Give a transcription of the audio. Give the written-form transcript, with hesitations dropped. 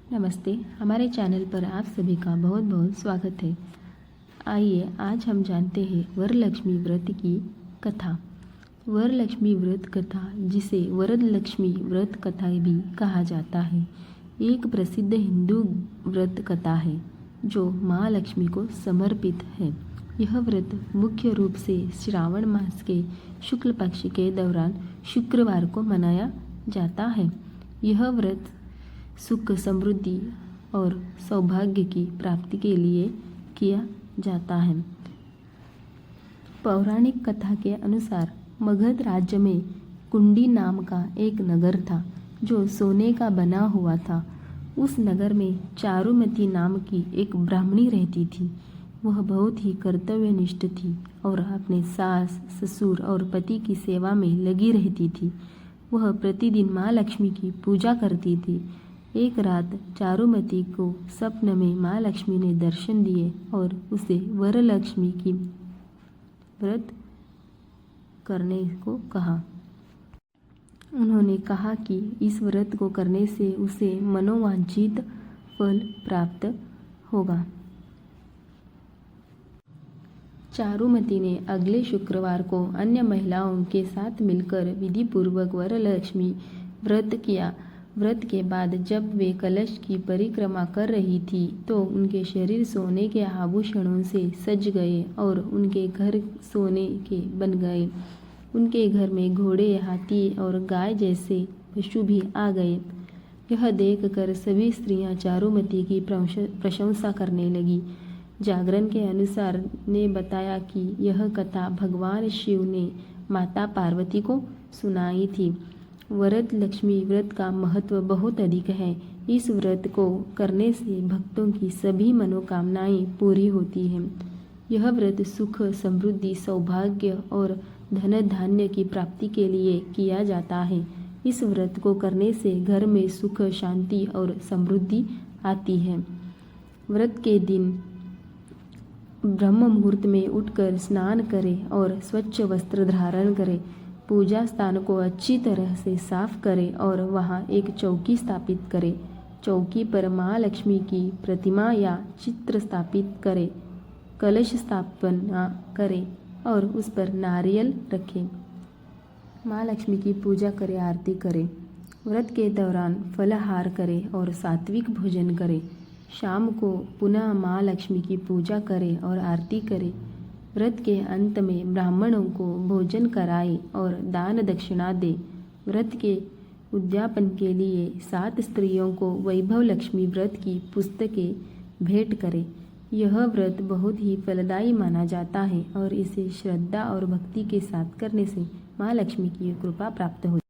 नमस्ते, हमारे चैनल पर आप सभी का बहुत बहुत स्वागत है। आइए आज हम जानते हैं वरलक्ष्मी व्रत की कथा। वरलक्ष्मी व्रत कथा, जिसे वरदलक्ष्मी व्रत कथा भी कहा जाता है, एक प्रसिद्ध हिंदू व्रत कथा है जो माँ लक्ष्मी को समर्पित है। यह व्रत मुख्य रूप से श्रावण मास के शुक्ल पक्ष के दौरान शुक्रवार को मनाया जाता है। यह व्रत सुख, समृद्धि और सौभाग्य की प्राप्ति के लिए किया जाता है। पौराणिक कथा के अनुसार मगध राज्य में कुंडी नाम का एक नगर था जो सोने का बना हुआ था। उस नगर में चारुमती नाम की एक ब्राह्मणी रहती थी। वह बहुत ही कर्तव्यनिष्ठ थी और अपने सास, ससुर और पति की सेवा में लगी रहती थी। वह प्रतिदिन माँ लक्ष्मी की पूजा करती थी। एक रात चारुमती को स्वप्न में माँ लक्ष्मी ने दर्शन दिए और उसे वरलक्ष्मी की व्रत करने को कहा। उन्होंने कहा कि इस व्रत को करने से उसे मनोवांछित फल प्राप्त होगा। चारुमती ने अगले शुक्रवार को अन्य महिलाओं के साथ मिलकर विधिपूर्वक वरलक्ष्मी व्रत किया। व्रत के बाद जब वे कलश की परिक्रमा कर रही थी तो उनके शरीर सोने के आभूषणों से सज गए और उनके घर सोने के बन गए। उनके घर में घोड़े, हाथी और गाय जैसे पशु भी आ गए। यह देखकर सभी स्त्रियां चारुमती की प्रशंसा करने लगी। जागरण के अनुसार ने बताया कि यह कथा भगवान शिव ने माता पार्वती को सुनाई थी। वरदलक्ष्मी व्रत का महत्व बहुत अधिक है। इस व्रत को करने से भक्तों की सभी मनोकामनाएं पूरी होती हैं। यह व्रत सुख, समृद्धि, सौभाग्य और धन धान्य की प्राप्ति के लिए किया जाता है। इस व्रत को करने से घर में सुख, शांति और समृद्धि आती है। व्रत के दिन ब्रह्म मुहूर्त में उठकर स्नान करें और स्वच्छ वस्त्र धारण करें। पूजा स्थान को अच्छी तरह से साफ करें और वहां एक चौकी स्थापित करें। चौकी पर माँ लक्ष्मी की प्रतिमा या चित्र स्थापित करें। कलश स्थापना करें और उस पर नारियल रखें। माँ लक्ष्मी की पूजा करें, आरती करें। व्रत के दौरान फलाहार करें और सात्विक भोजन करें। शाम को पुनः माँ लक्ष्मी की पूजा करें और आरती करें। व्रत के अंत में ब्राह्मणों को भोजन कराएं और दान दक्षिणा दें। व्रत के उद्यापन के लिए 7 स्त्रियों को वैभव लक्ष्मी व्रत की पुस्तकें भेंट करें। यह व्रत बहुत ही फलदायी माना जाता है और इसे श्रद्धा और भक्ति के साथ करने से माँ लक्ष्मी की कृपा प्राप्त होती है।